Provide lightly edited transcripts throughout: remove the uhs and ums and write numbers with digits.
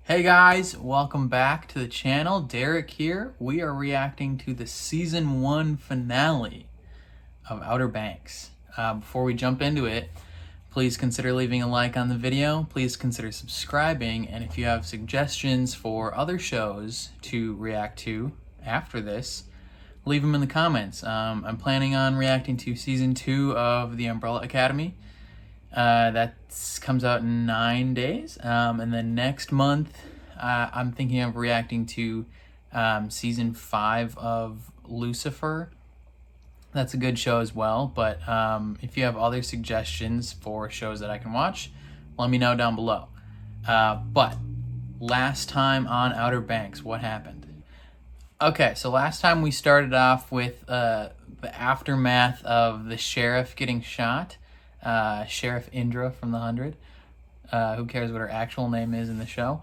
Hey guys, welcome back to the channel. Derek here. We are reacting to the season 1 finale of Outer Banks. Before we jump into it, please consider leaving a like on the video. Please consider subscribing, and if you have suggestions for other shows to react to after this, leave them in the comments. I'm planning on reacting to season 2 of The Umbrella Academy. That comes out in 9 days. And then next month, I'm thinking of reacting to season 5 of Lucifer. That's a good show as well. But if you have other suggestions for shows that I can watch, let me know down below. But last time on Outer Banks, what happened? Okay, so last time we started off with the aftermath of the sheriff getting shot. Sheriff Indra from The 100. Who cares what her actual name is in the show?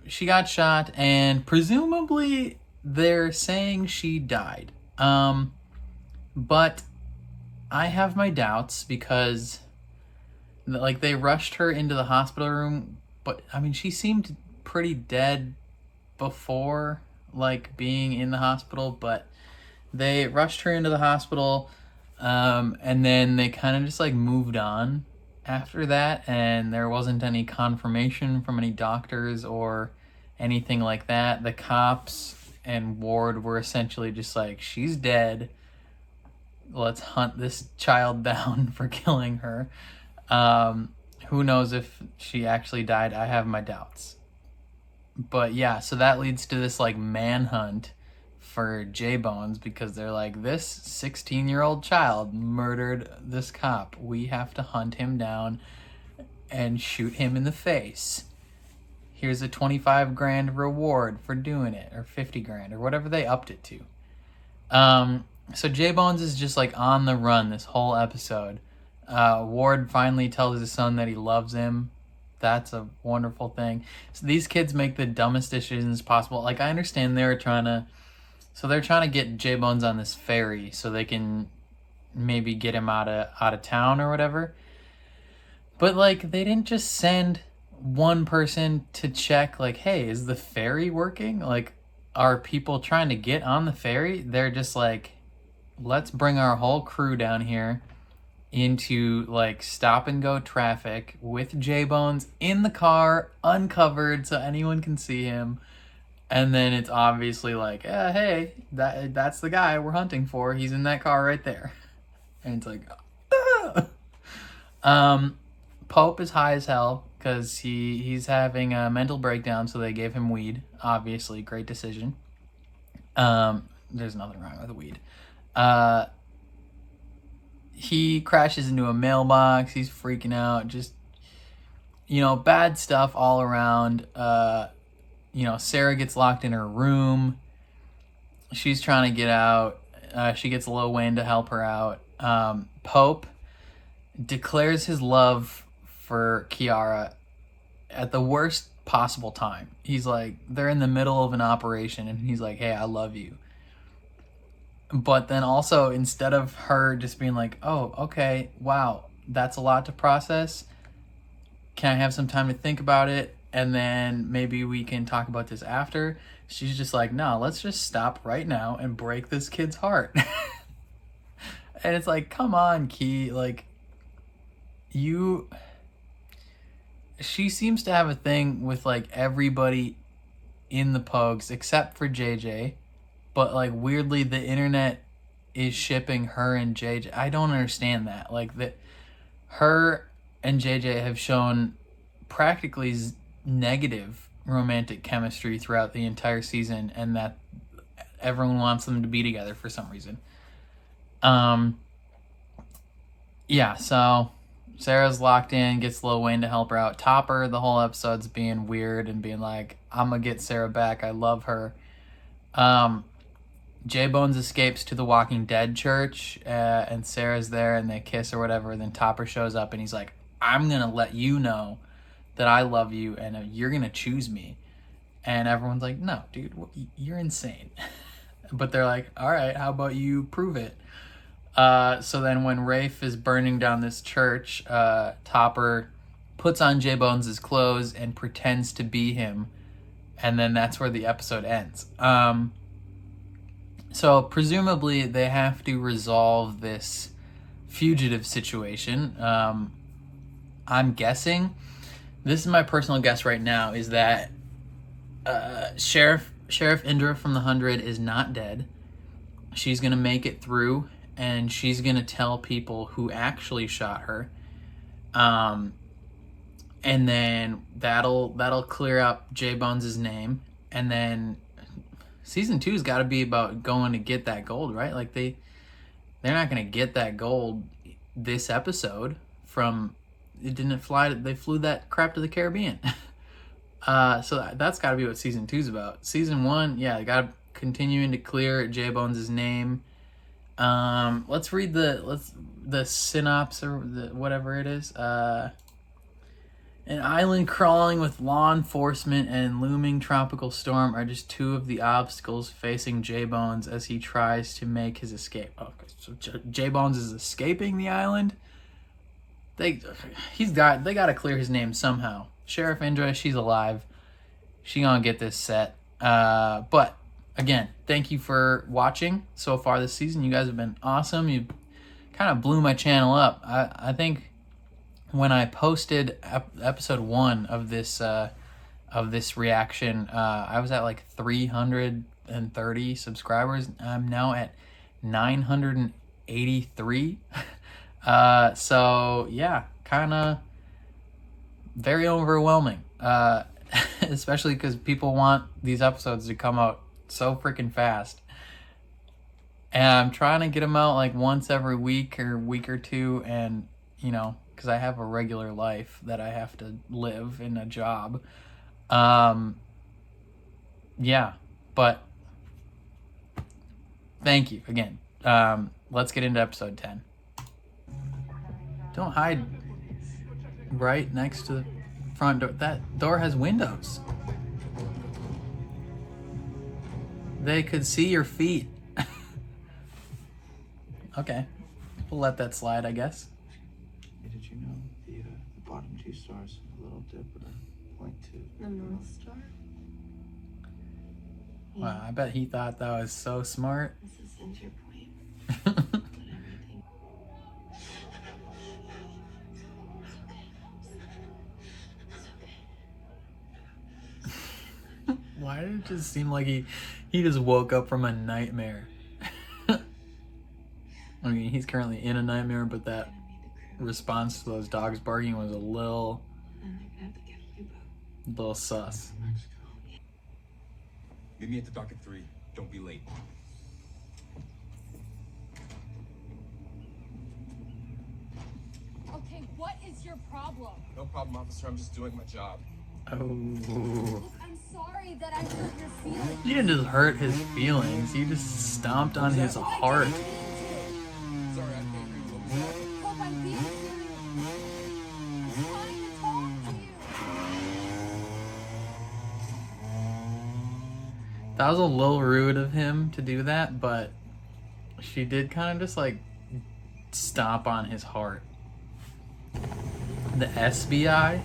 She got shot, and presumably they're saying she died. But I have my doubts because, like, they rushed her into the hospital room, but, I mean, she seemed pretty dead before, like, being in the hospital, but they rushed her into the hospital. And then they kind of just like moved on after that, and there wasn't any confirmation from any doctors or anything like that. The cops and Ward were essentially just like, she's dead. Let's hunt this child down for killing her. Who knows if she actually died? I have my doubts. But yeah, so that leads to this like manhunt for J-Bones, because they're like, this 16-year-old child murdered this cop. We have to hunt him down and shoot him in the face. Here's a 25 grand reward for doing it, or 50 grand, or whatever they upped it to. So J-Bones is just like on the run this whole episode. Ward finally tells his son that he loves him. That's a wonderful thing. So these kids make the dumbest decisions possible. Like, I understand they're trying to get J-Bones on this ferry so they can maybe get him out of town or whatever. But, like, they didn't just send one person to check, like, hey, is the ferry working? Like, are people trying to get on the ferry? They're just like, let's bring our whole crew down here into, like, stop-and-go traffic with J-Bones in the car, uncovered, so anyone can see him. And then it's obviously like, hey, that's the guy we're hunting for. He's in that car right there. And it's like, Pope is high as hell because he's having a mental breakdown, so they gave him weed. Obviously, great decision. There's nothing wrong with weed. He crashes into a mailbox. He's freaking out. Just, bad stuff all around. Sarah gets locked in her room. She's trying to get out. She gets Lil Wayne to help her out. Pope declares his love for Kiara at the worst possible time. He's like, they're in the middle of an operation, and he's like, hey, I love you. But then also, instead of her just being like, oh, okay, wow, that's a lot to process. Can I have some time to think about it? And then maybe we can talk about this after. She's just like, no, let's just stop right now and break this kid's heart. And it's like, come on, Key. Like, she seems to have a thing with, like, everybody in the Pogues except for JJ. But, like, weirdly, the internet is shipping her and JJ. I don't understand that. Like, her and JJ have shown practically negative romantic chemistry throughout the entire season, and that everyone wants them to be together for some reason. Yeah, so Sarah's locked in, gets Lil Wayne to help her out. Topper, the whole episode's being weird and being like, I'm gonna get Sarah back, I love her. J-Bones escapes to the Walking Dead church, and Sarah's there, and they kiss or whatever, and then Topper shows up, and he's like, I'm gonna let you know that I love you, and you're gonna choose me. And everyone's like, no, dude, you're insane. But they're like, all right, how about you prove it? So then when Rafe is burning down this church, Topper puts on J-Bones' clothes and pretends to be him, and then that's where the episode ends. So presumably they have to resolve this fugitive situation. I'm guessing, this is my personal guess right now, is that Sheriff Indra from the 100 is not dead. She's gonna make it through, and she's gonna tell people who actually shot her. And then that'll clear up J-Bones' name, and then season 2's got to be about going to get that gold, right? Like they're not gonna get that gold this episode from, it didn't fly, they flew that crap to the Caribbean. So that's got to be what season 2's about. Season 1, yeah, got to continuing to clear J-Bones' name. Let's read the synopsis or whatever it is. An island crawling with law enforcement and looming tropical storm are just two of the obstacles facing J-Bones as he tries to make his escape. Oh, so J-Bones is escaping the island. They got to clear his name somehow. Sheriff Indra, she's alive. She gonna get this set. But again, thank you for watching so far this season. You guys have been awesome. You kind of blew my channel up. I think when I posted episode 1 of this reaction, I was at like 330 subscribers. I'm now at 983. So yeah, kind of very overwhelming, especially because people want these episodes to come out so freaking fast, and I'm trying to get them out like once every week or two, and you know, because I have a regular life that I have to live in a job. Yeah, but thank you again. Let's get into episode 10. Don't hide right next to the front door. That door has windows. They could see your feet. Okay, we'll let that slide, I guess. Did you know the bottom 2 stars, a little dip or point 2? The North Star? Wow, I bet he thought that was so smart. This is center point. But everything. It's okay. Why did it just seem like he just woke up from a nightmare? I mean, he's currently in a nightmare, but that response to those dogs barking was a little sus. Meet me at the dock at 3. Don't be late. Okay, what is your problem? No problem, officer. I'm just doing my job. Oh. I'm sorry that I hurt your feelings. You didn't just hurt his feelings, you just stomped on his heart. Sorry, I can't agree with what was said. Hope I'm being serious. I'm trying to talk to you. That was a little rude of him to do that, but she did kind of just like stomp on his heart. The SBI?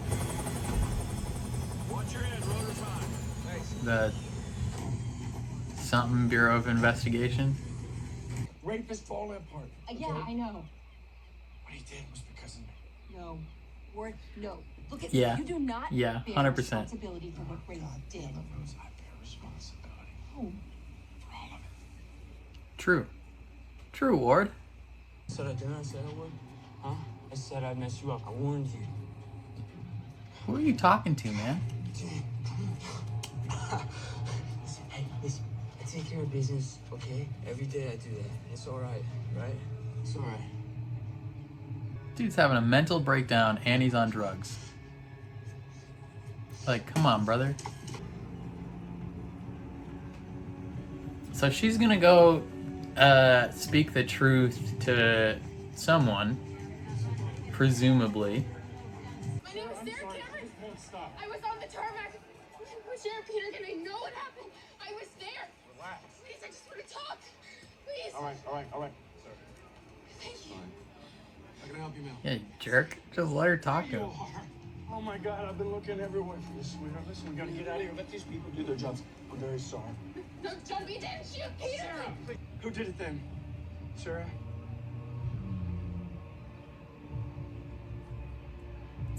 Watch your head, rotor's on. Thanks. The something Bureau of Investigation? Rapist falling apart. Yeah, I know. What he did was because of me. No. No. Look at Yeah. you. Do not Yeah, bear 100%. responsibility for what Ray did. Rose, I bear responsibility Oh. for all of it. True. True, Ward. Said I didn't. I said I would. Huh? I said I'd mess you up. I warned you. Who are you talking to, man? Hey, listen. I take care of business, okay? Every day I do that. It's all right, right? It's all right. Dude's having a mental breakdown and he's on drugs. Like, come on, brother. So she's gonna go speak the truth to someone, presumably. My name is Sarah Cameron. I was on the tarmac with Sheriff Peterkin. I know what happened. I was there. Relax. Please, I just want to talk. Please. All right. Sir, Thank you. how can I help you, ma'am? Yeah, you jerk. Just let her talk to him. Oh my God, I've been looking everywhere for this, sweetheart. Listen, we gotta get out of here. Let these people do their jobs. I'm very sorry. No, John, we didn't shoot Peter. Sarah, please. Who did it then? Sarah?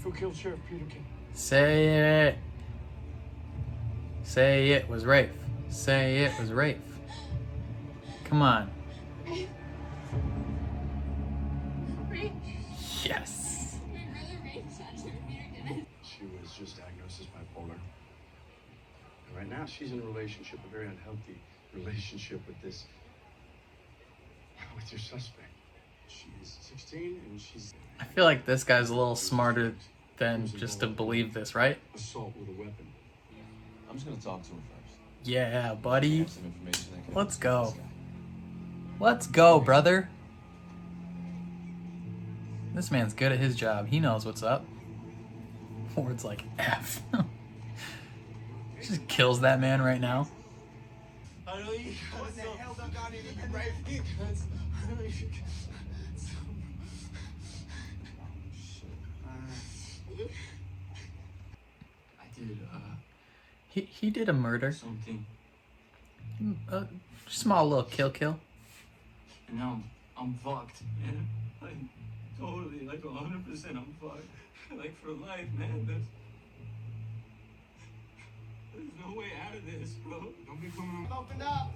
Who killed Sheriff Peterkin? Say it. Say it was Rafe. Say it was Rafe. Come on. Rafe. Yes. My brother Rafe shot Sheriff Peterkin. She was just diagnosed as bipolar. And right now, she's in a relationship, a very unhealthy relationship with your suspect. She is 16 and she's... I feel like this guy's a little smarter than just to believe this, right? Assault with a weapon. I'm just gonna talk to him first. Yeah, I buddy. have some information that can Let's help us go. with this guy. Let's go, brother. This man's good at his job. He knows what's up. Words like F. Just kills that man right now. I know you what the hell done got into you, right? I know you I did, He did a murder. something. A small little kill. And now I'm fucked, man. Like, totally, like 100% I'm fucked. Like, for life, man. There's no way out of this, bro. don't be coming. Open up.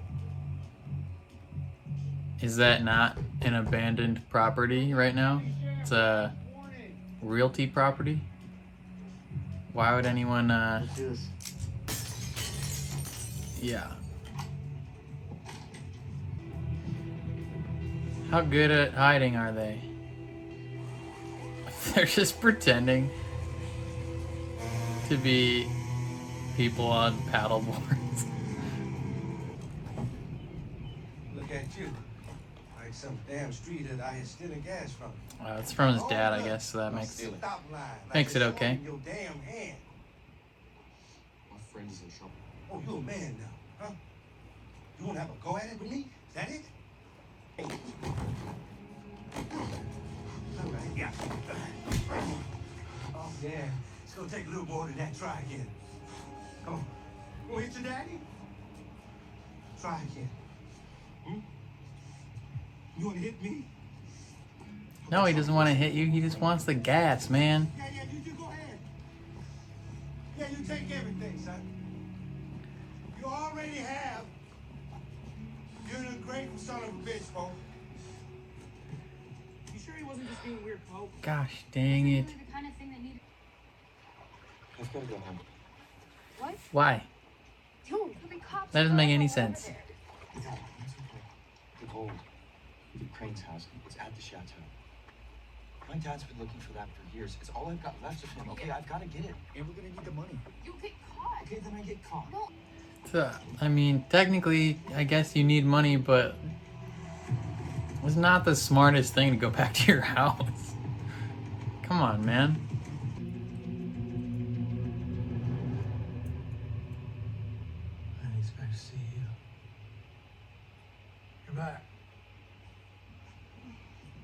Is that not an abandoned property right now? It's a realty property. Why would anyone, Do this. yeah. How good at hiding are they? They're just pretending to be people on paddleboards. Look at you. Like some damn street that I had stealing gas from. It's from his dad, I guess, so that makes Stealing. Stop lying. Like Makes it it's okay. in your damn hand. My friend is in trouble. Oh, you a man now, huh? You wanna have a go at it with me? Is that it? All right, yeah. Oh, yeah. It's gonna take a little more than that. Try again. Come on. You wanna hit your daddy? Try again. You wanna hit me? No, he doesn't want to hit you. He just wants the gas, man. Yeah, you go ahead. Yeah, you take everything, son. You already have. You're an ungrateful son of a bitch, Pope. You sure he wasn't just being weird, Pope? Gosh dang it. The kind of thing that needed. I've gotta go home. What? Why? Dude, there'll be cops. That doesn't make any all over sense. there. It's okay. The gold. The Crane's house. It's at the chateau. My dad's been looking for that for years. It's all I've got left of him. Okay, I've gotta get it. And we're gonna need the money. You'll get caught. Okay, then I get caught. No. So, I mean, technically, I guess you need money, but it's not the smartest thing to go back to your house. Come on, man. I didn't expect to see you. You're back.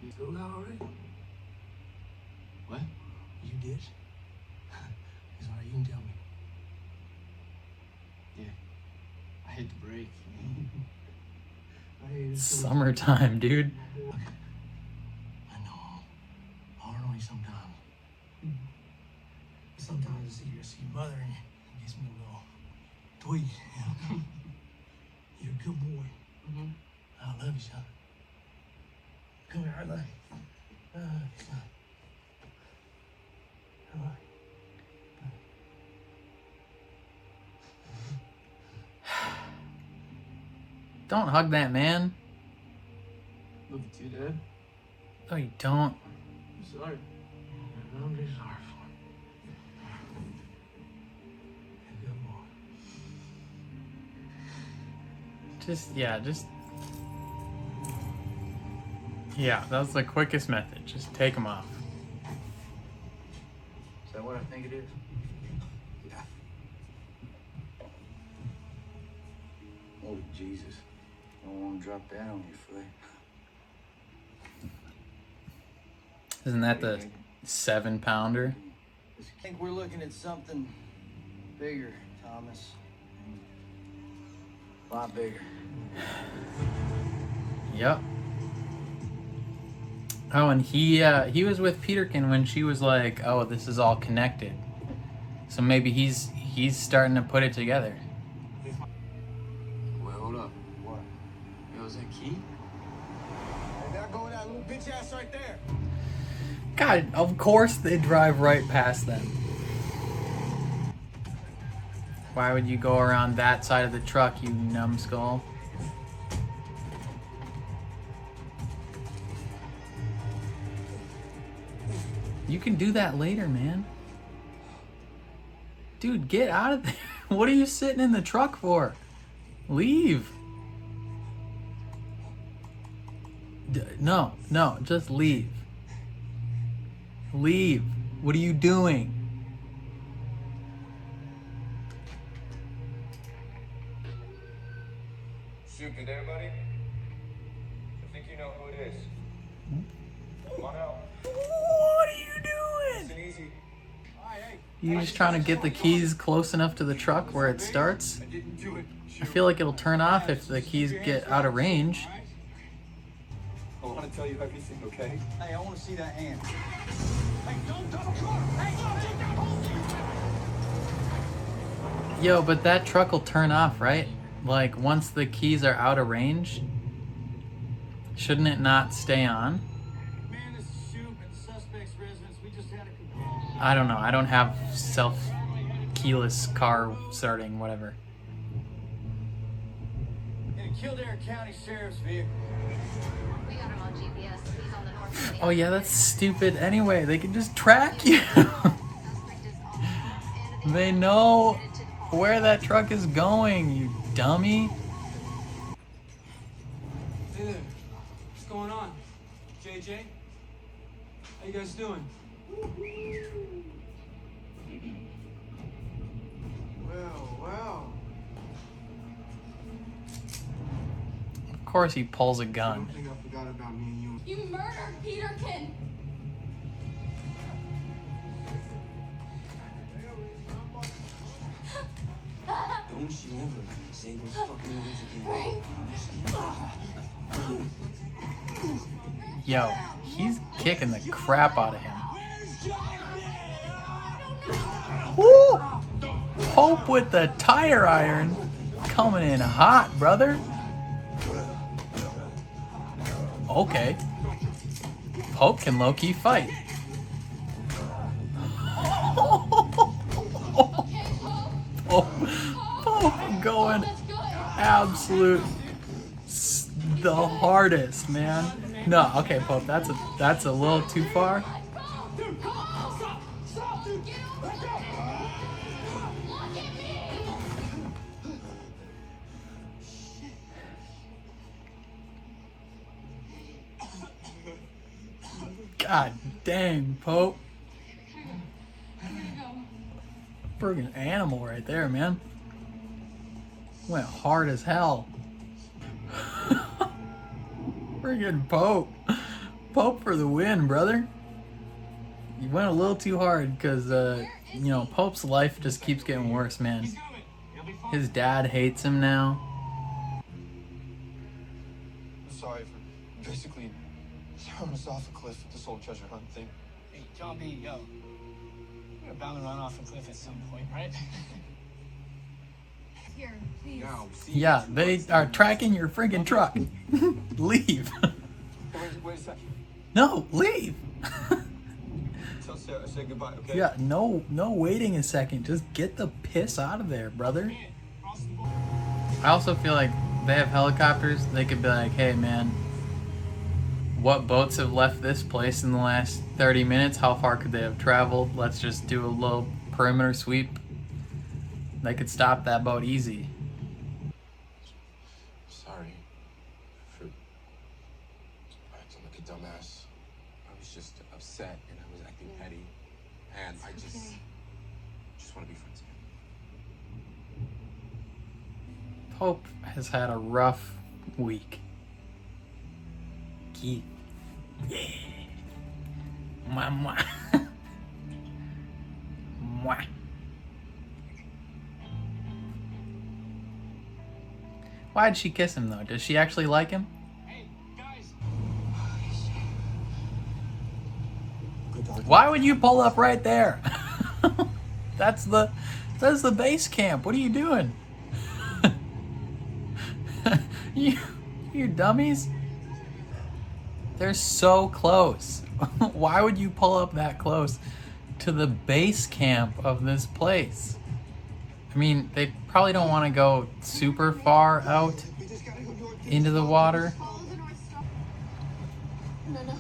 You still got already? What? You did? It's all right, you can tell me. Yeah. I hit the brake. I hate it too. Summertime, dude. I know. Hard on you sometimes. Sometimes I see your mother and it gets me a little tweaked. You know? You're a good boy. I love you, son. Come here, I love you. I love you, son. I love you. Don't hug that man. Love you too, Dad. No, you don't. I'm sorry. I'm just sorry for you. You're a good boy. Yeah, that's the quickest method. Just take him off. Is that what I think it is? Yeah. Oh, Jesus. I don't want to drop that on your foot. Isn't that the 7-pounder? I think we're looking at something bigger, Thomas. A lot bigger. Yep. Oh, and he was with Peterkin when she was like, "Oh, this is all connected." So maybe he's starting to put it together. Wait, hold up. What? Yo, is that key? Hey, there go that little bitch ass right there. God, of course they drive right past them. Why would you go around that side of the truck, you numbskull? You can do that later, man. Dude, get out of there. What are you sitting in the truck for? Leave. No, just leave. Leave. What are you doing? Shoot, you there, buddy? I think you know who it is. Come on out. What are you doing? Listen easy. You just trying to get the keys close enough to the truck where it starts? I didn't do it. I feel like it'll turn off if the keys get out of range. I want to tell you everything, okay? Hey, I want to see that hand. Yo, but that truck will turn off, right? Like, once the keys are out of range? Shouldn't it not stay on? Man, this is Shoop at the suspect's residence. We just had a complaint. I don't know. I don't have self-keyless car starting, whatever. In a Kildare County Sheriff's vehicle. We got him on GPS. He's on the north side. Oh yeah, that's stupid anyway. They can just track you. They know where that truck is going, you dummy. Hey there. What's going on? JJ? How you guys doing? Well. Of course he pulls a I gun. don't think I forgot about me and you. You murdered Peterkin! Don't you ever say those fucking words again. Yo, he's kicking the crap out of him. Woo! Pope with the tire iron. Coming in hot, brother. Okay. Pope can low-key fight. Pope going absolute the hardest, man. No, okay, Pope, that's a little too far. God dang, Pope. Friggin' animal right there, man. Went hard as hell. Friggin' Pope. Pope for the win, brother. You went a little too hard because, you know, Pope's life just keeps getting worse, man. His dad hates him now. I'm sorry for basically throwing us off a cliff with this whole treasure hunt thing. Hey, John B, yo. You're bound to run off a cliff at some point, right? Here, please. Now, see. Yeah, they are tracking your friggin' truck. Leave. Wait a second. No, leave. Tell Sarah I said goodbye, okay? Yeah, no waiting a second. Just get the piss out of there, brother. I also feel like they have helicopters. They could be like, hey, man, what boats have left this place in the last 30 minutes? How far could they have traveled? Let's just do a little perimeter sweep. They could stop that boat easy. Sorry for acting like a dumbass. I was just upset and I was acting petty. And I just want to be friends again. Pope has had a rough week. Keith. Yeah. Mama. Mwah. Why'd she kiss him though? Does she actually like him? Why would you pull up right there? That's the base camp. What are you doing? you dummies. They're so close. Why would you pull up that close to the base camp of this place? I mean, they probably don't want to go super far out into the water. No, no. No,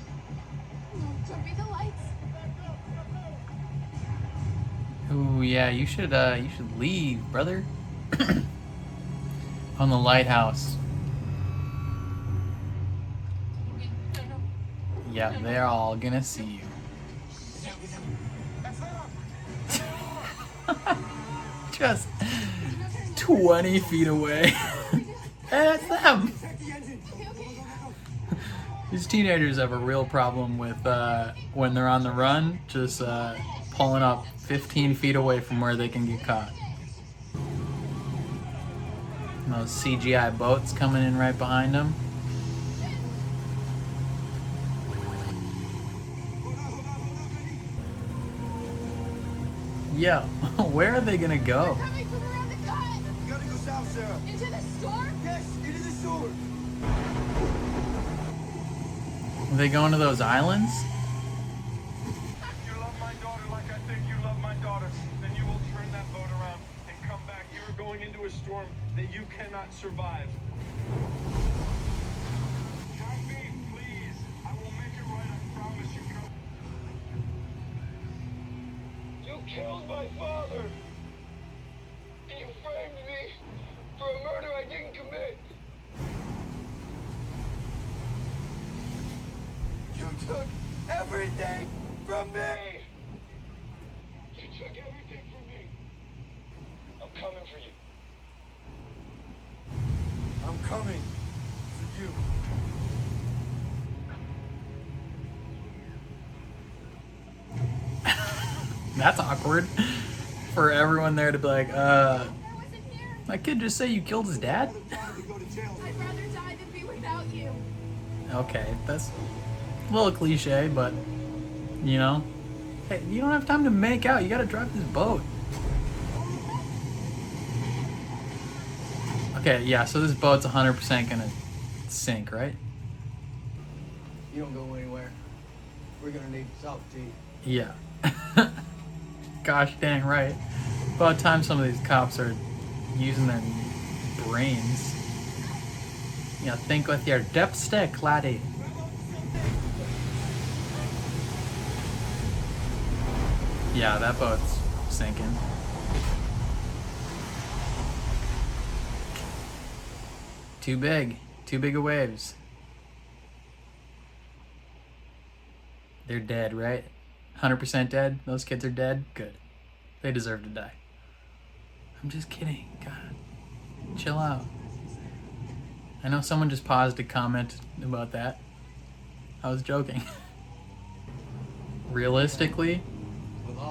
don't read the lights. Ooh, yeah, you should leave, brother. On the lighthouse. Yeah, they're all gonna see you. Just 20 feet away. Hey, that's them. These teenagers have a real problem with when they're on the run, just pulling up 15 feet away from where they can get caught. And those CGI boats coming in right behind them. Yeah, where are they gonna go? They're coming from around the cut. You gotta go south, Sarah. Into the store? Yes, into the store. Are they going to those islands? If you love my daughter like I think you love my daughter, then you will turn that boat around and come back. You are going into a storm that you cannot survive. Count me, please. I will make it right, I promise you. You killed my father! And you framed me for a murder I didn't commit! You took everything from me! You took everything from me! I'm coming for you. I'm coming for you. That's awkward for everyone there to be like, my kid just say you killed his dad? I'd rather die than be without you. Okay, that's a little cliche, but, you know. Hey, you don't have time to make out. You gotta drive this boat. Okay, yeah, so this boat's 100% gonna sink, right? You don't go anywhere. We're gonna need salt tea. Yeah. Gosh dang right. About time some of these cops are using their brains. Yeah, think with your dipstick, laddie. Yeah, that boat's sinking. Too big. Too big of waves. They're dead, right? 100% dead? Those kids are dead? Good. They deserve to die. I'm just kidding. God. Chill out. I know someone just paused to comment about that. I was joking. Realistically,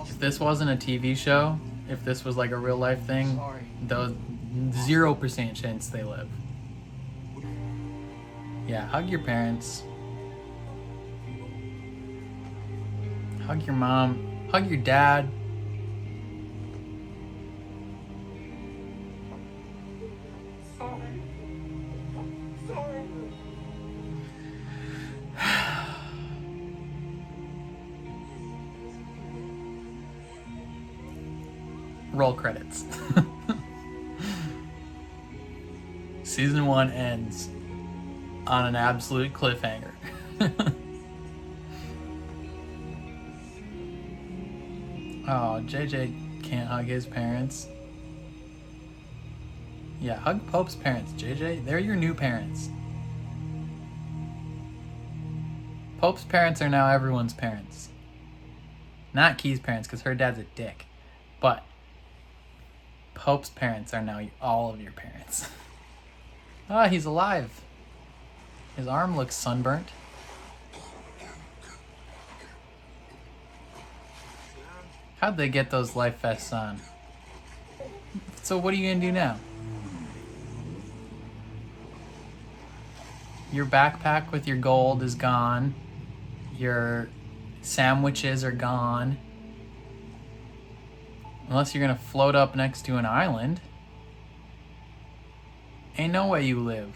if this wasn't a TV show, if this was like a real life thing, those 0% chance they live. Yeah, hug your parents. Hug your mom. Hug your dad. Roll credits. Season 1 ends on an absolute cliffhanger. Oh, JJ can't hug his parents. Yeah, hug Pope's parents, JJ. They're your new parents. Pope's parents are now everyone's parents. Not Key's parents, because her dad's a dick. But Pope's parents are now all of your parents. Ah, he's alive. His arm looks sunburnt. How'd they get those life vests on? So what are you gonna do now? Your backpack with your gold is gone. Your sandwiches are gone. Unless you're gonna float up next to an island. Ain't no way you live.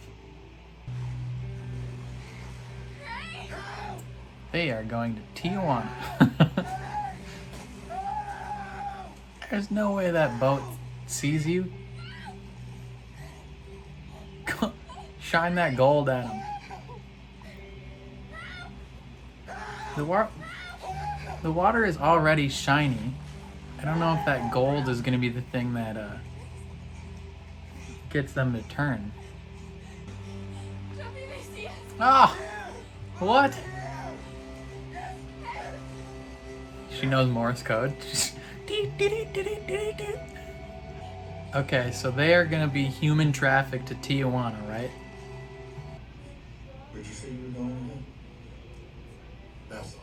They are going to Tijuana. There's no way that boat sees you. Shine that gold at them. The water is already shiny. I don't know if that gold is going to be the thing that gets them to turn. Ah! What? She knows Morse code. Okay, so they are going to be human trafficked to Tijuana, right? Where'd you say you were going again? That's all.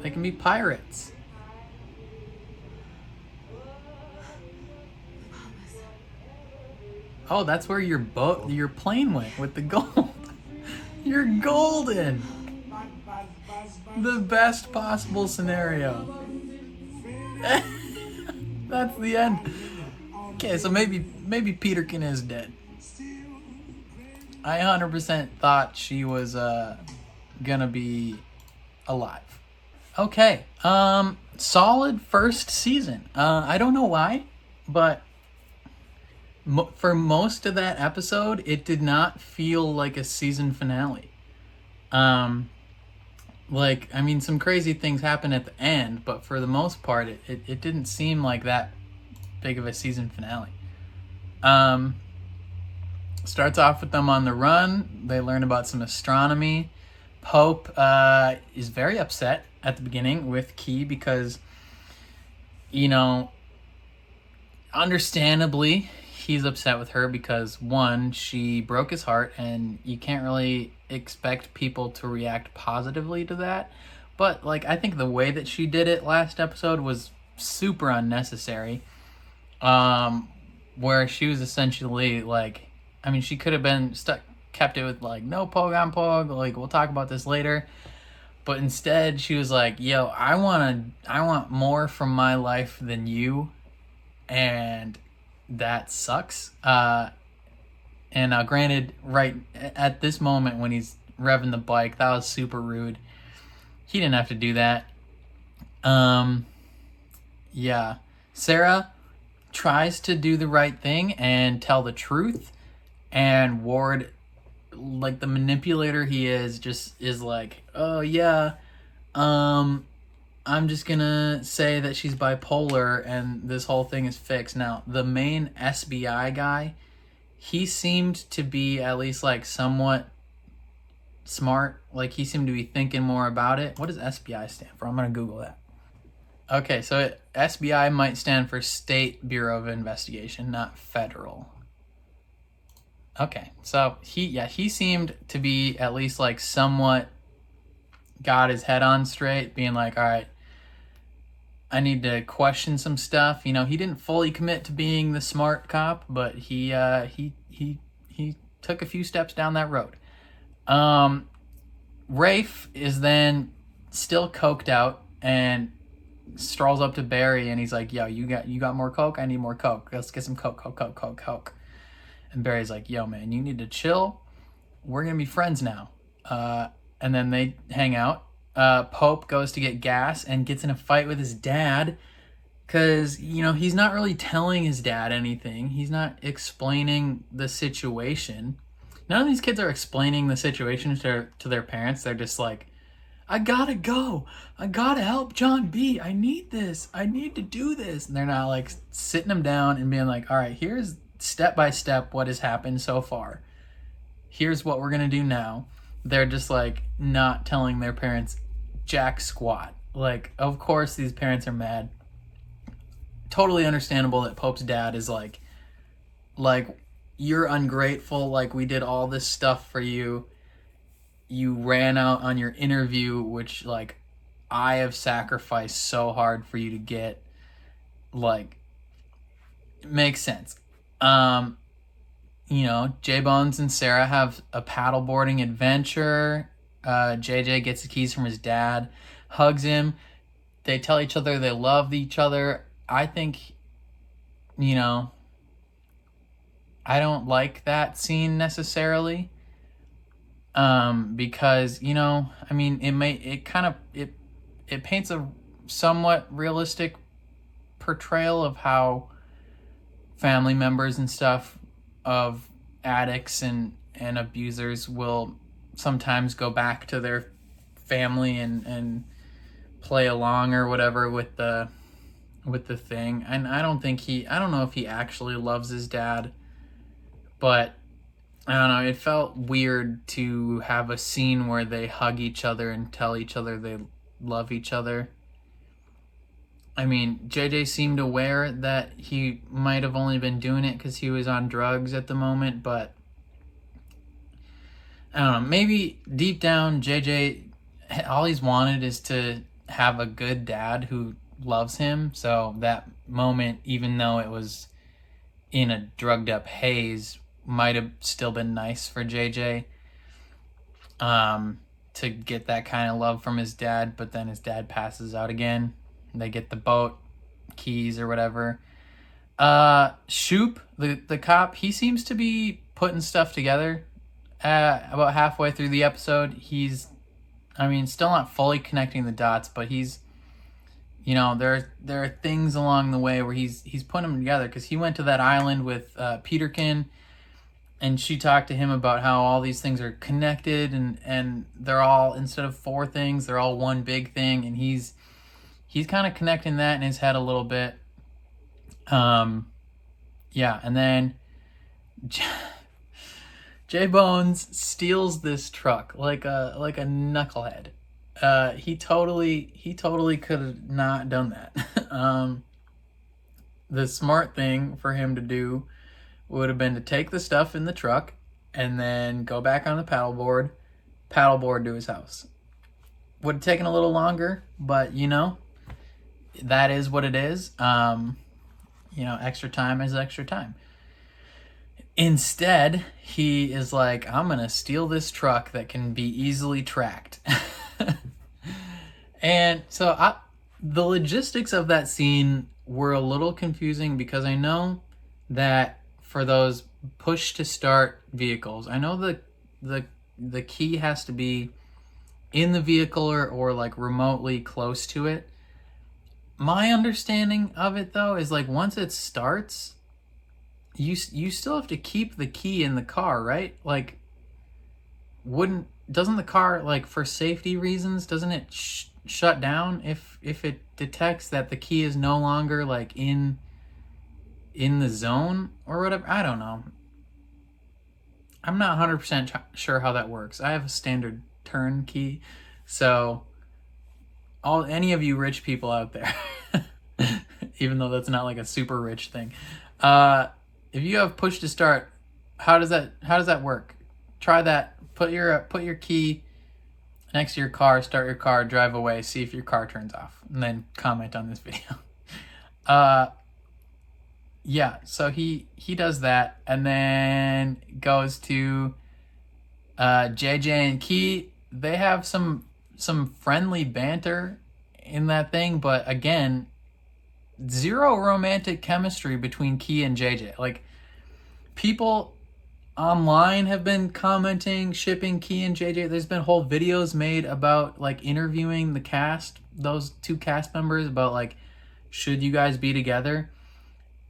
They can be pirates. Oh, that's where your plane went with the gold. You're golden. The best possible scenario. That's the end. Okay, so maybe Peterkin is dead. I 100% thought she was gonna be alive. Okay, solid first season. I don't know why, but for most of that episode, it did not feel like a season finale. Like, I mean, some crazy things happen at the end, but for the most part, it didn't seem like that big of a season finale. Starts off with them on the run. They learn about some astronomy. Pope is very upset at the beginning with Key because, you know, understandably, he's upset with her because, one, she broke his heart, and you can't really expect people to react positively to that. But, like, I think the way that she did it last episode was super unnecessary. Where she was essentially, like, I mean, she could have been kept it with, like, no pogue on pogue, like, we'll talk about this later. But instead, she was like, yo, I want more from my life than you, and that sucks. And granted, right at this moment when he's revving the bike, that was super rude. He didn't have to do that. Yeah. Sarah tries to do the right thing and tell the truth, and Ward, like the manipulator he is, just is like, oh yeah, I'm just gonna say that she's bipolar and this whole thing is fixed. Now, the main SBI guy, he seemed to be at least like somewhat smart. Like, he seemed to be thinking more about it. What does SBI stand for? I'm gonna Google that. Okay, so SBI might stand for State Bureau of Investigation, not federal. Okay, so he seemed to be at least like somewhat got his head on straight, being like, all right, I need to question some stuff. You know, he didn't fully commit to being the smart cop, but he took a few steps down that road. Rafe is then still coked out and strolls up to Barry, and he's like, yo, you got more coke? I need more coke. Let's get some coke. And Barry's like, yo, man, you need to chill. We're going to be friends now. And then they hang out. Pope goes to get gas and gets in a fight with his dad because, you know, he's not really telling his dad anything. He's not explaining the situation. None of these kids are explaining the situation to their parents. They're just like, I gotta go. I gotta help John B. I need this. I need to do this. And they're not like sitting him down and being like, all right, here's step by step what has happened so far. Here's what we're gonna do now. They're just like not telling their parents jack squat. Like, of course these parents are mad. Totally understandable that Pope's dad is like you're ungrateful. Like, we did all this stuff for you. You ran out on your interview, which, like, I have sacrificed so hard for you to get. Like, it makes sense. You know, J-Bones and Sarah have a paddleboarding adventure. JJ gets the keys from his dad, hugs him. They tell each other they love each other. I think, you know, I don't like that scene necessarily. Because, you know, I mean, it paints a somewhat realistic portrayal of how family members and stuff of addicts and abusers will sometimes go back to their family and play along or whatever with the thing. And I don't know if he actually loves his dad, but I don't know, it felt weird to have a scene where they hug each other and tell each other they love each other. I mean, JJ seemed aware that he might have only been doing it because he was on drugs at the moment, but I don't know, maybe deep down JJ, all he's wanted is to have a good dad who loves him. So that moment, even though it was in a drugged up haze, might have still been nice for JJ to get that kind of love from his dad. But then his dad passes out again. They get the boat keys or whatever. Shoop, the cop, he seems to be putting stuff together. About halfway through the episode, he's, I mean, still not fully connecting the dots, but he's, you know, there are things along the way where he's putting them together, because he went to that island with Peterkin, and she talked to him about how all these things are connected, and they're all, instead of four things, they're all one big thing, and he's kind of connecting that in his head a little bit. Yeah, and then J-Bones steals this truck like a knucklehead. He totally could have not done that. The smart thing for him to do would have been to take the stuff in the truck and then go back on the paddleboard to his house. Would have taken a little longer, but you know, that is what it is. You know, extra time is extra time. Instead, he is like, I'm going to steal this truck that can be easily tracked. And so the logistics of that scene were a little confusing, because I know that for those push to start vehicles, I know the key has to be in the vehicle or like remotely close to it. My understanding of it, though, is like once it starts, you still have to keep the key in the car, right? Like, doesn't the car, like, for safety reasons, doesn't it shut down if it detects that the key is no longer like in the zone or whatever? I don't know. I'm not 100% sure how that works. I have a standard turn key, so any of you rich people out there, even though that's not like a super rich thing, if you have push to start, how does that work? Try that. Put your key next to your car, start your car, drive away, see if your car turns off, and then comment on this video. Yeah, so he does that, and then goes to JJ and Key. They have some friendly banter in that thing, but again, zero romantic chemistry between Key and JJ. Like, people online have been commenting, shipping Key and JJ. There's been whole videos made about like interviewing the cast, those two cast members, about like, should you guys be together?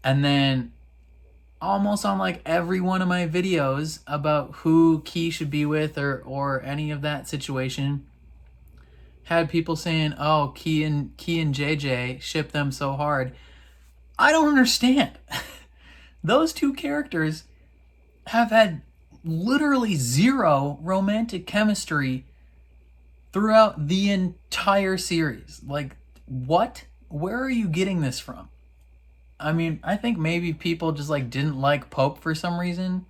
And then almost on like every one of my videos about who Key should be with or any of that situation, had people saying, oh, Key and JJ ship them so hard. I don't understand. Those two characters have had literally zero romantic chemistry throughout the entire series. Like, what? Where are you getting this from? I mean, I think maybe people just like didn't like Pope for some reason,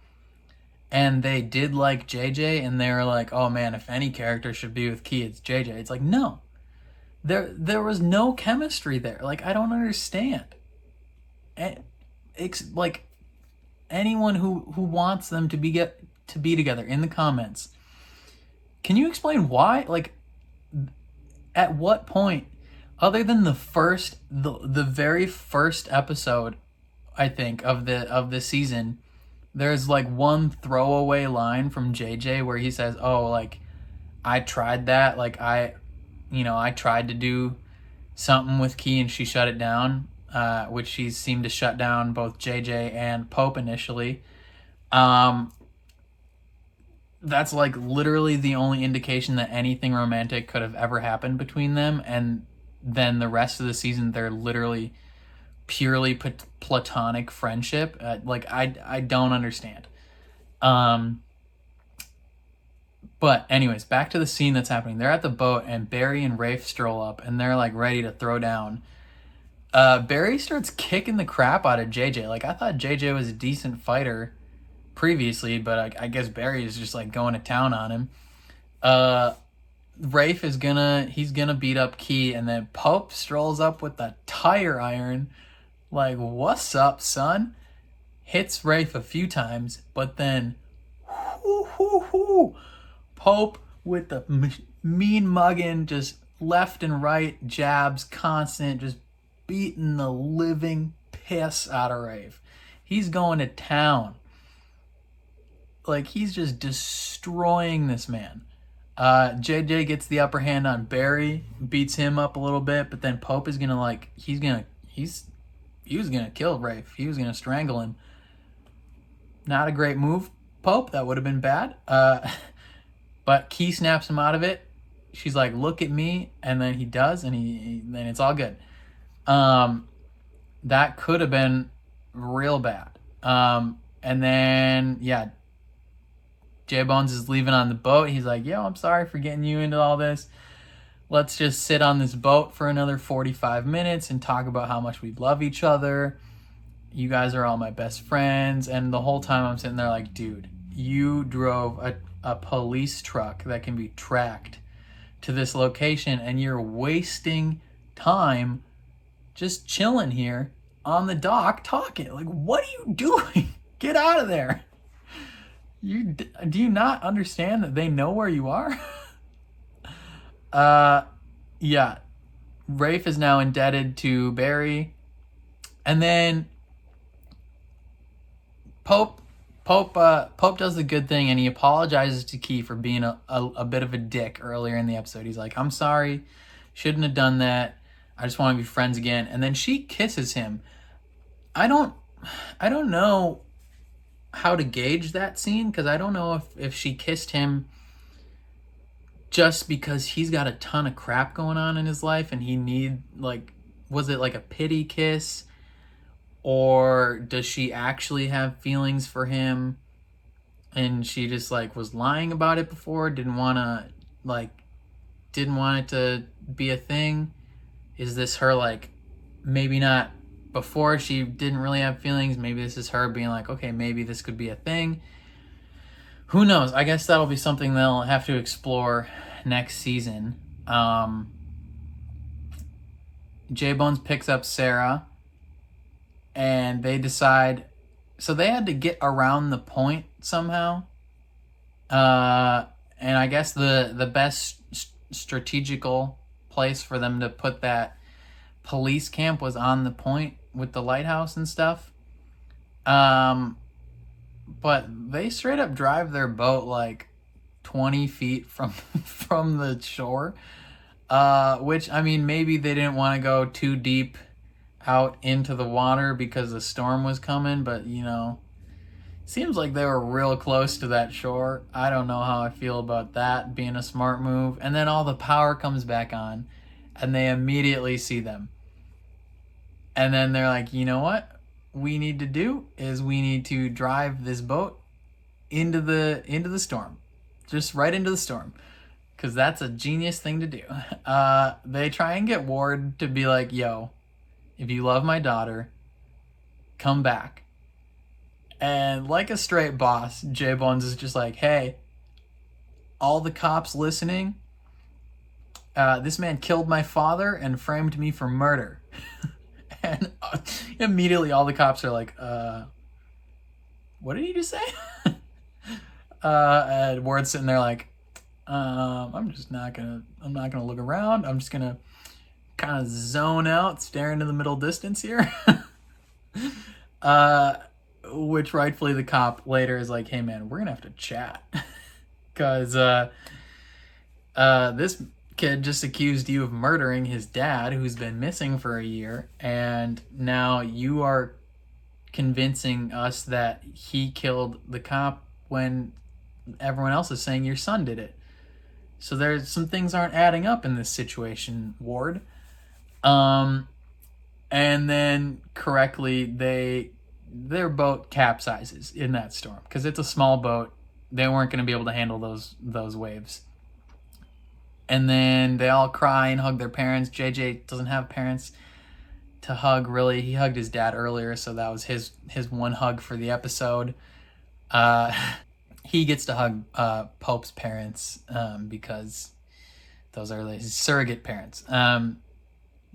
and they did like JJ, and they were like, oh man, if any character should be with Key, it's JJ. It's like, no. there was no chemistry there. Like, I don't understand. Like, anyone who wants them to be together in the comments, can you explain why? Like, at what point, other than the very first episode, I think, of the season, there's like one throwaway line from JJ where he says, "Oh, like, I tried that. Like, I tried to do something with Key and she shut it down," which she seemed to shut down both JJ and Pope initially. That's like literally the only indication that anything romantic could have ever happened between them. And then the rest of the season, they're literally purely platonic friendship. Like, I don't understand. But anyways, back to the scene that's happening. They're at the boat and Barry and Rafe stroll up and they're like ready to throw down. Barry starts kicking the crap out of JJ. Like, I thought JJ was a decent fighter previously, but I guess Barry is just like going to town on him. Rafe is gonna beat up Key, and then Pope strolls up with the tire iron. Like, what's up, son? Hits Rafe a few times, but then Pope with the mean mugging, just left and right jabs, constant, just beating the living piss out of Rafe. He's going to town. Like, he's just destroying this man. JJ gets the upper hand on Barry, beats him up a little bit, but then Pope is gonna, like, he was gonna kill Rafe. He was gonna strangle him. Not a great move, Pope. That would have been bad. But Key snaps him out of it. She's like, "Look at me," and then he does, and then it's all good. That could have been real bad. And then, yeah, J-Bones is leaving on the boat. He's like, "Yo, I'm sorry for getting you into all this. Let's just sit on this boat for another 45 minutes and talk about how much we love each other. You guys are all my best friends." And the whole time I'm sitting there like, dude, you drove a police truck that can be tracked to this location and you're wasting time just chilling here on the dock talking. Like, what are you doing? Get out of there. Do you not understand that they know where you are? Yeah. Rafe is now indebted to Barry. And then Pope does the good thing and he apologizes to Key for being a bit of a dick earlier in the episode. He's like, "I'm sorry, shouldn't have done that. I just want to be friends again." And then she kisses him. I don't know how to gauge that scene, because I don't know if she kissed him just because he's got a ton of crap going on in his life and was it like a pity kiss, or does she actually have feelings for him and she just like was lying about it before, didn't want it to be a thing? Is this her, like, maybe not before she didn't really have feelings, maybe this is her being like, okay, maybe this could be a thing. Who knows? I guess that'll be something they'll have to explore next season. J-Bones picks up Sarah and they decide, so they had to get around the point somehow. And I guess the best strategical place for them to put that police camp was on the point with the lighthouse and stuff. But they straight up drive their boat like 20 feet from the shore. Which, I mean, maybe they didn't want to go too deep out into the water because the storm was coming, but, you know, seems like they were real close to that shore. I don't know how I feel about that being a smart move. And then all the power comes back on and they immediately see them. And then they're like, you know what we need to do is we need to drive this boat into the storm. Just right into the storm. Because that's a genius thing to do. They try and get Ward to be like, yo, if you love my daughter, come back. And like a straight boss, J-Bones is just like, hey, all the cops listening, This man killed my father and framed me for murder. And immediately all the cops are like, what did he just say? And Ward's sitting there like, I'm not gonna look around. I'm just gonna kind of zone out, stare into the middle distance here. Which rightfully the cop later is like, hey man, we're gonna have to chat. Cause this kid just accused you of murdering his dad, who's been missing for a year, and now you are convincing us that he killed the cop when everyone else is saying your son did it. So there's some things aren't adding up in this situation, Ward. And then correctly, their boat capsizes in that storm because it's a small boat. They weren't going to be able to handle those waves. And then they all cry and hug their parents. JJ doesn't have parents to hug, really. He hugged his dad earlier, so that was his one hug for the episode. He gets to hug Pope's parents because those are his surrogate parents.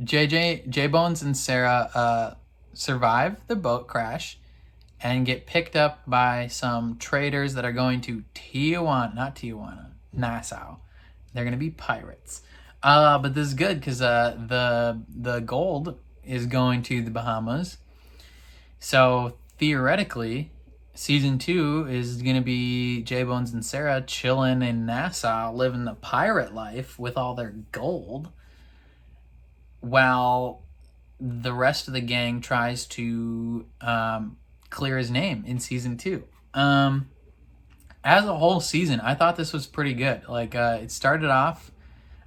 J-Bones and Sarah survive the boat crash and get picked up by some traders that are going to Nassau. They're going to be pirates. But this is good because the gold is going to the Bahamas. So theoretically, season 2 is going to be J-Bones and Sarah chilling in Nassau, living the pirate life with all their gold, while the rest of the gang tries to clear his name in season 2. As a whole season, I thought this was pretty good. Like, it started off,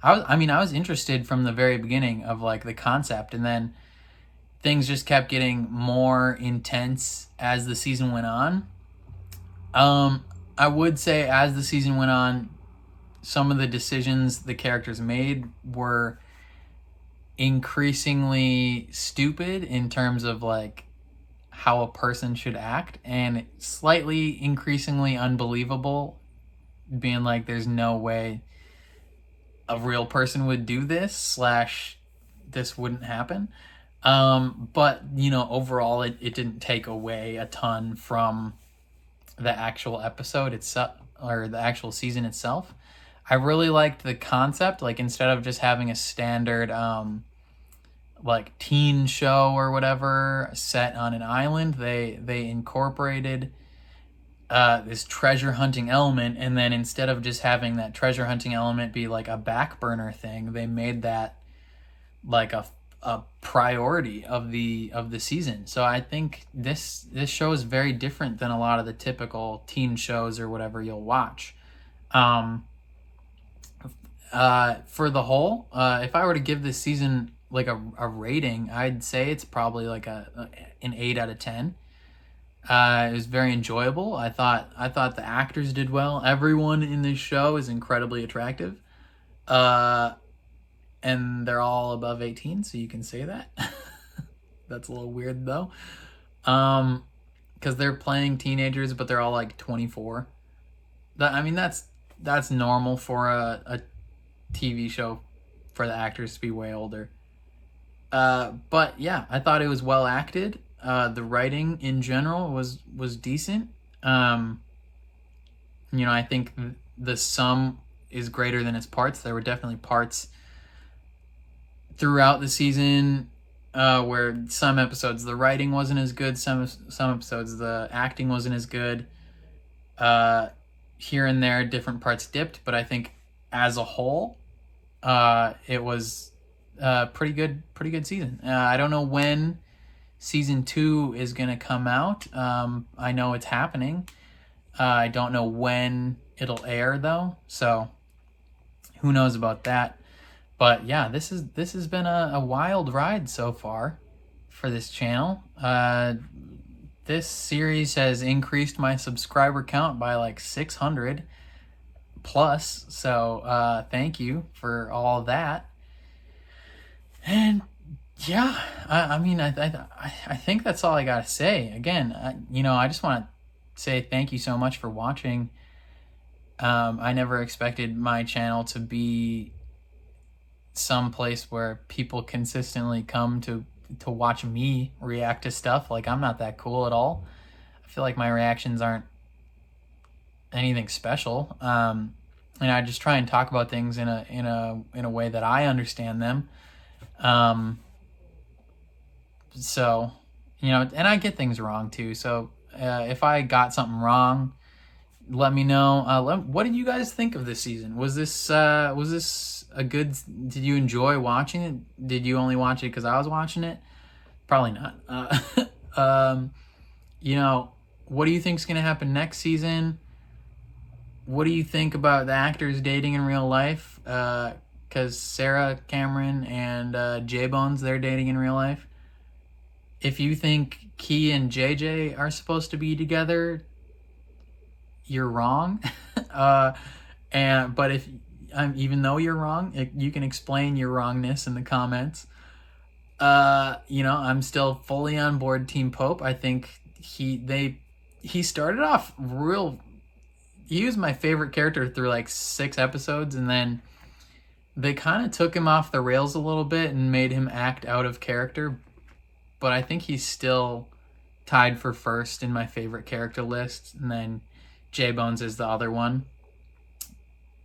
I was interested from the very beginning of like the concept, and then things just kept getting more intense as the season went on. I would say as the season went on, some of the decisions the characters made were increasingly stupid in terms of like how a person should act, and slightly increasingly unbelievable, being like there's no way a real person would do this / this wouldn't happen. But you know, overall it didn't take away a ton from the actual episode itself or the actual season itself. I really liked the concept, like instead of just having a standard like teen show or whatever set on an island, they incorporated this treasure hunting element, and then instead of just having that treasure hunting element be like a back burner thing, they made that like a priority of the season. So I think this show is very different than a lot of the typical teen shows or whatever you'll watch. For the whole, if I were to give this season like a rating, I'd say it's probably like an 8 out of 10. It was very enjoyable. I thought the actors did well. Everyone in this show is incredibly attractive. And they're all above 18, so you can say that. That's a little weird though. Because they're playing teenagers, but they're all like 24. That's normal for a TV show for the actors to be way older. But yeah, I thought it was well acted. The writing in general was decent. I think the sum is greater than its parts. There were definitely parts throughout the season where some episodes the writing wasn't as good, some episodes the acting wasn't as good. Here and there different parts dipped, but I think as a whole it was pretty good season. I don't know when season 2 is gonna come out. I know it's happening. I don't know when it'll air though, so who knows about that. But yeah, this has been a wild ride so far for this channel. This series has increased my subscriber count by like 600 plus. So thank you for all that. And yeah, I think that's all I gotta say. Again, I just want to say thank you so much for watching. I never expected my channel to be some place where people consistently come to watch me react to stuff. Like, I'm not that cool at all. I feel like my reactions aren't anything special. And I just try and talk about things in a way that I understand them. So, you know, and I get things wrong too. So if I got something wrong, let me know. What did you guys think of this season? Was this a good? Did you enjoy watching it? Did you only watch it because I was watching it? Probably not. You know, what do you think's gonna happen next season? What do you think about the actors dating in real life? Because Sarah Cameron and J Bones, they're dating in real life. If you think Key and JJ are supposed to be together, you're wrong. But if even though you're wrong, you can explain your wrongness in the comments. You know, I'm still fully on board Team Pope. I think he started off real. He was my favorite character through like 6 episodes, and then they kind of took him off the rails a little bit and made him act out of character. But I think he's still tied for first in my favorite character list, and then J Bones is the other one.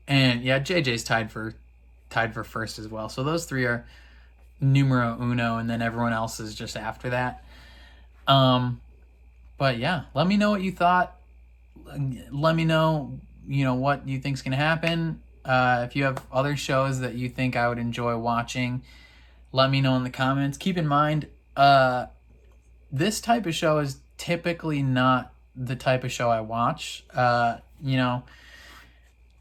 And yeah, JJ's tied for first as well. So those 3 are numero uno, and then everyone else is just after that. But yeah, let me know what you thought. Let me know, you know, what you think's gonna happen. If you have other shows that you think I would enjoy watching, let me know in the comments. Keep in mind, this type of show is typically not the type of show I watch. You know,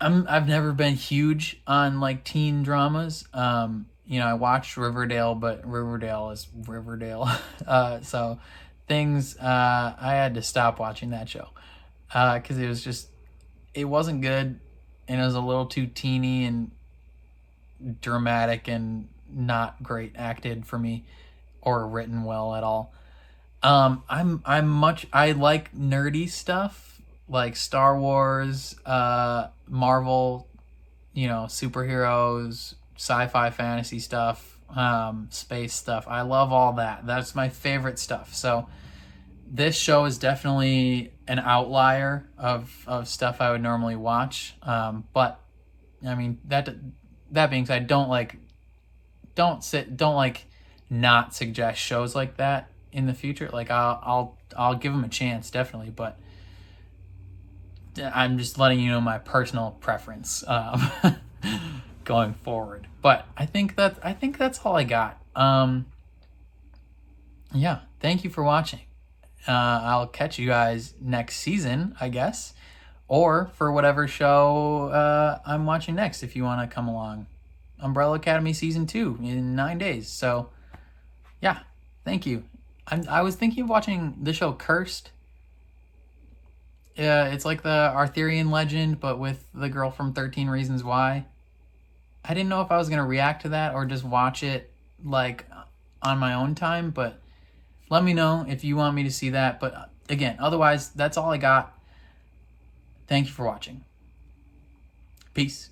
I've never been huge on like teen dramas. You know, I watched Riverdale, but Riverdale is Riverdale. So things, I had to stop watching that show. Because it wasn't good, and it was a little too teeny and dramatic and not great acted for me, or written well at all. I like nerdy stuff like Star Wars, Marvel, you know, superheroes, sci-fi, fantasy stuff, space stuff. I love all that. That's my favorite stuff. So this show is definitely an outlier of stuff I would normally watch. But I mean, that being said, don't not suggest shows like that in the future. Like I'll give them a chance, definitely, but I'm just letting you know my personal preference going forward. But I think that's all I got. Yeah, thank you for watching. I'll catch you guys next season, I guess, or for whatever show I'm watching next. If you want to come along, Umbrella Academy season 2 in 9 days. So yeah, thank you. I was thinking of watching the show Cursed. It's like the Arthurian legend, but with the girl from 13 Reasons Why. I didn't know if I was going to react to that or just watch it like on my own time, but let me know if you want me to see that. But again, otherwise, that's all I got. Thank you for watching. Peace.